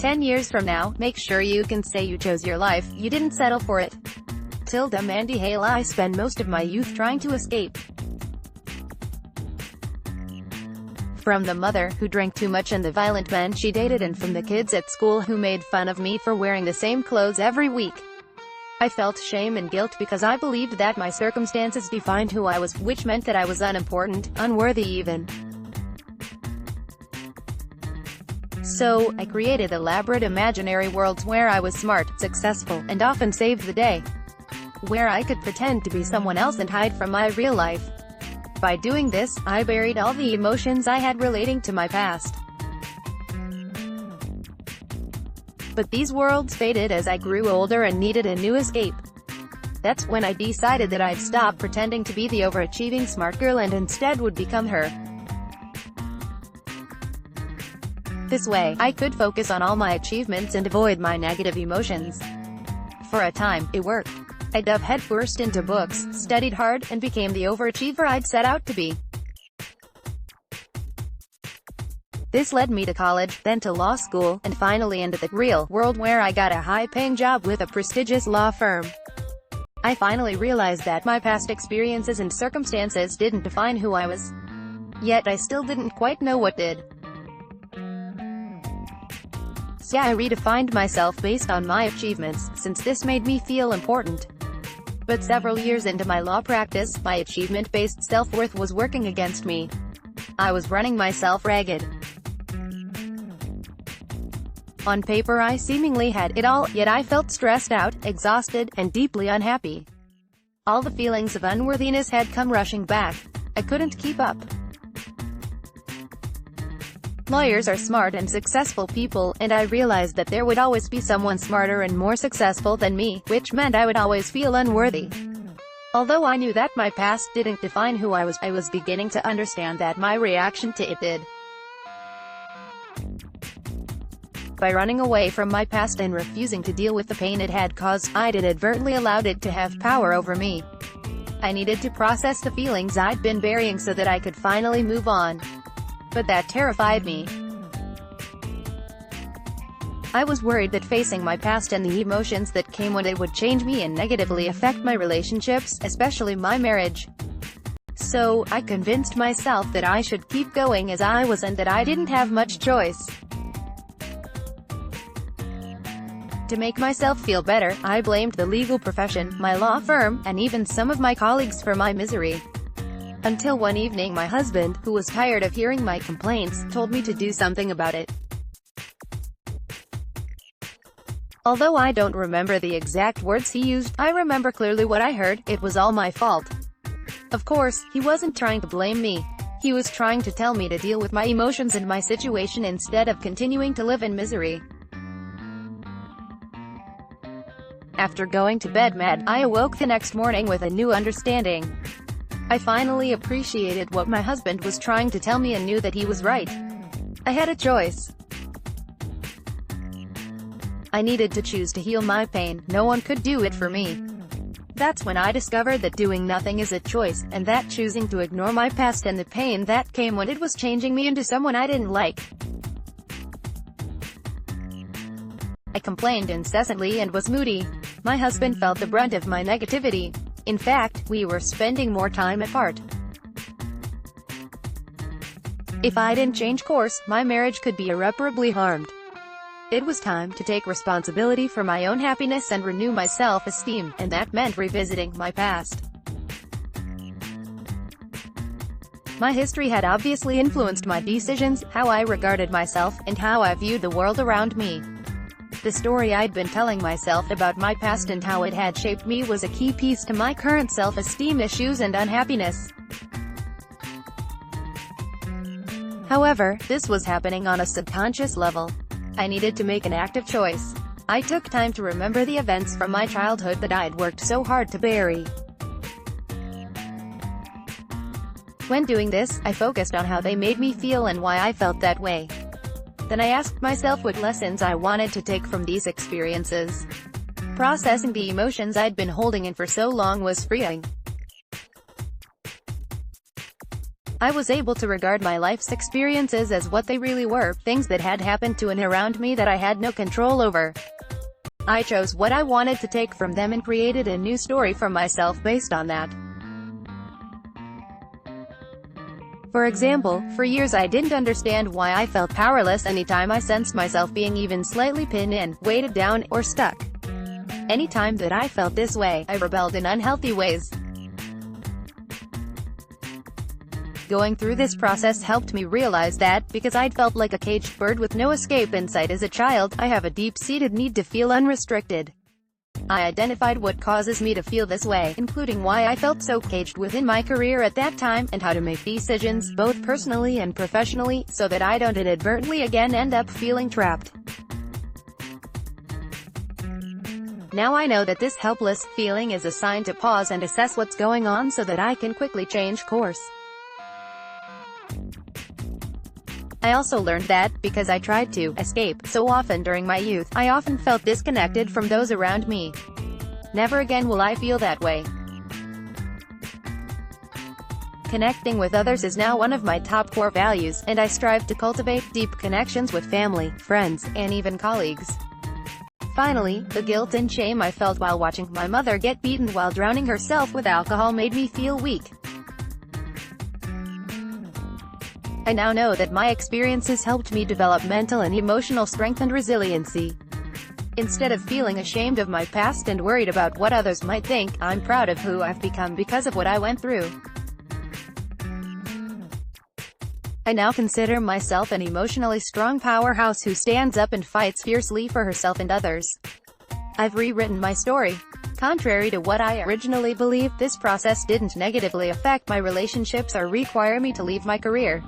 10 years from now, make sure you can say you chose your life, you didn't settle for it. Mandy Ha. I spend most of my youth trying to escape from the mother who drank too much and the violent men she dated, and from the kids at school who made fun of me for wearing the same clothes every week. I felt shame and guilt because I believed that my circumstances defined who I was, which meant that I was unimportant, unworthy even. So, I created elaborate imaginary worlds where I was smart, successful, and often saved the day. Where I could pretend to be someone else and hide from my real life. By doing this, I buried all the emotions I had relating to my past. But these worlds faded as I grew older and needed a new escape. That's when I decided that I'd stop pretending to be the overachieving smart girl and instead would become her. This way, I could focus on all my achievements and avoid my negative emotions. For a time, it worked. I dove headfirst into books, studied hard, and became the overachiever I'd set out to be. This led me to college, then to law school, and finally into the real world where I got a high-paying job with a prestigious law firm. I finally realized that my past experiences and circumstances didn't define who I was. Yet I still didn't quite know what did. So I redefined myself based on my achievements, since this made me feel important. But several years into my law practice, my achievement-based self-worth was working against me. I was running myself ragged. On paper I seemingly had it all, yet I felt stressed out, exhausted, and deeply unhappy. All the feelings of unworthiness had come rushing back. I couldn't keep up. Lawyers are smart and successful people, and I realized that there would always be someone smarter and more successful than me, which meant I would always feel unworthy. Although I knew that my past didn't define who I was beginning to understand that my reaction to it did. By running away from my past and refusing to deal with the pain it had caused, I'd inadvertently allowed it to have power over me. I needed to process the feelings I'd been burying so that I could finally move on. But that terrified me. I was worried that facing my past and the emotions that came with it would change me and negatively affect my relationships, especially my marriage. So, I convinced myself that I should keep going as I was and that I didn't have much choice. To make myself feel better, I blamed the legal profession, my law firm, and even some of my colleagues for my misery. Until one evening my husband, who was tired of hearing my complaints, told me to do something about it. Although I don't remember the exact words he used, I remember clearly what I heard: it was all my fault. Of course, he wasn't trying to blame me. He was trying to tell me to deal with my emotions and my situation instead of continuing to live in misery. After going to bed mad, I awoke the next morning with a new understanding. I finally appreciated what my husband was trying to tell me and knew that he was right. I had a choice. I needed to choose to heal my pain. No one could do it for me. That's when I discovered that doing nothing is a choice, and that choosing to ignore my past and the pain that came when it was changing me into someone I didn't like. I complained incessantly and was moody. My husband felt the brunt of my negativity. In fact, we were spending more time apart. If I didn't change course, my marriage could be irreparably harmed. It was time to take responsibility for my own happiness and renew my self-esteem, and that meant revisiting my past. My history had obviously influenced my decisions, how I regarded myself, and how I viewed the world around me. The story I'd been telling myself about my past and how it had shaped me was a key piece to my current self-esteem issues and unhappiness. However, this was happening on a subconscious level. I needed to make an active choice. I took time to remember the events from my childhood that I'd worked so hard to bury. When doing this, I focused on how they made me feel and why I felt that way. Then I asked myself what lessons I wanted to take from these experiences. Processing the emotions I'd been holding in for so long was freeing. I was able to regard my life's experiences as what they really were, things that had happened to and around me that I had no control over. I chose what I wanted to take from them and created a new story for myself based on that. For example, for years I didn't understand why I felt powerless anytime I sensed myself being even slightly pinned in, weighted down, or stuck. Anytime that I felt this way, I rebelled in unhealthy ways. Going through this process helped me realize that, because I'd felt like a caged bird with no escape in sight as a child, I have a deep-seated need to feel unrestricted. I identified what causes me to feel this way, including why I felt so caged within my career at that time, and how to make decisions, both personally and professionally, so that I don't inadvertently again end up feeling trapped. Now I know that this helpless feeling is a sign to pause and assess what's going on so that I can quickly change course. I also learned that, because I tried to escape so often during my youth, I often felt disconnected from those around me. Never again will I feel that way. Connecting with others is now one of my top core values, and I strive to cultivate deep connections with family, friends, and even colleagues. Finally, the guilt and shame I felt while watching my mother get beaten while drowning herself with alcohol made me feel weak. I now know that my experiences helped me develop mental and emotional strength and resiliency. Instead of feeling ashamed of my past and worried about what others might think, I'm proud of who I've become because of what I went through. I now consider myself an emotionally strong powerhouse who stands up and fights fiercely for herself and others. I've rewritten my story. Contrary to what I originally believed, this process didn't negatively affect my relationships or require me to leave my career.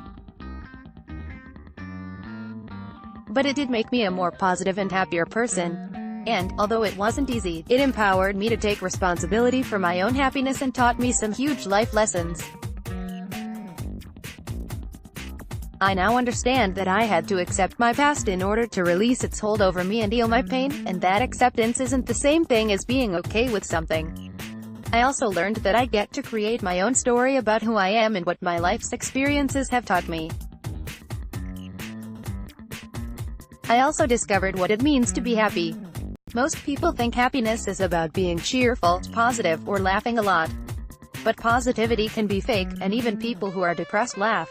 But it did make me a more positive and happier person. And, although it wasn't easy, it empowered me to take responsibility for my own happiness and taught me some huge life lessons. I now understand that I had to accept my past in order to release its hold over me and heal my pain, and that acceptance isn't the same thing as being okay with something. I also learned that I get to create my own story about who I am and what my life's experiences have taught me. I also discovered what it means to be happy. Most people think happiness is about being cheerful, positive, or laughing a lot. But positivity can be fake, and even people who are depressed laugh.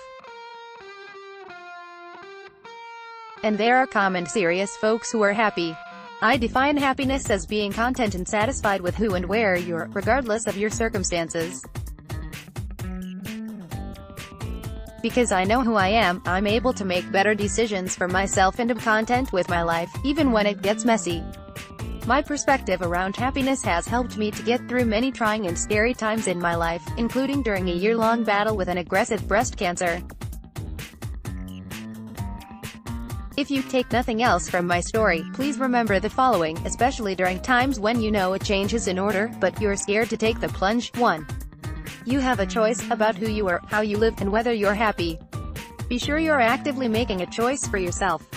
And there are calm and serious folks who are happy. I define happiness as being content and satisfied with who and where you're, regardless of your circumstances. Because I know who I am, I'm able to make better decisions for myself and am content with my life, even when it gets messy. My perspective around happiness has helped me to get through many trying and scary times in my life, including during a year-long battle with an aggressive breast cancer. If you take nothing else from my story, please remember the following, especially during times when you know a change is in order, but you're scared to take the plunge. 1. You have a choice about who you are, how you live, and whether you're happy. Be sure you're actively making a choice for yourself.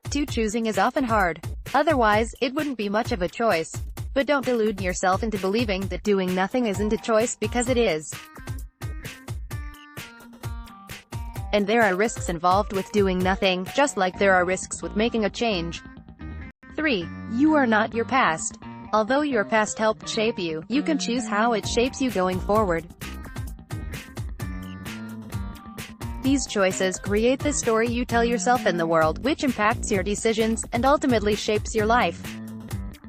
2. Choosing is often hard. Otherwise, it wouldn't be much of a choice. But don't delude yourself into believing that doing nothing isn't a choice, because it is. And there are risks involved with doing nothing, just like there are risks with making a change. 3. You are not your past. Although your past helped shape you, you can choose how it shapes you going forward. These choices create the story you tell yourself in the world, which impacts your decisions, and ultimately shapes your life.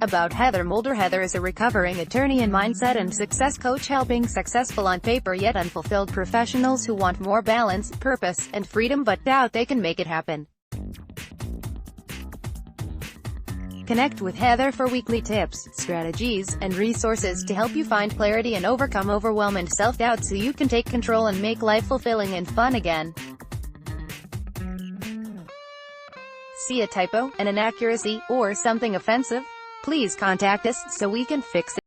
About Heather Mulder. Heather is a recovering attorney and mindset and success coach helping successful on paper yet unfulfilled professionals who want more balance, purpose, and freedom but doubt they can make it happen. Connect with Heather for weekly tips, strategies, and resources to help you find clarity and overcome overwhelm and self-doubt so you can take control and make life fulfilling and fun again. See a typo, an inaccuracy, or something offensive? Please contact us so we can fix it.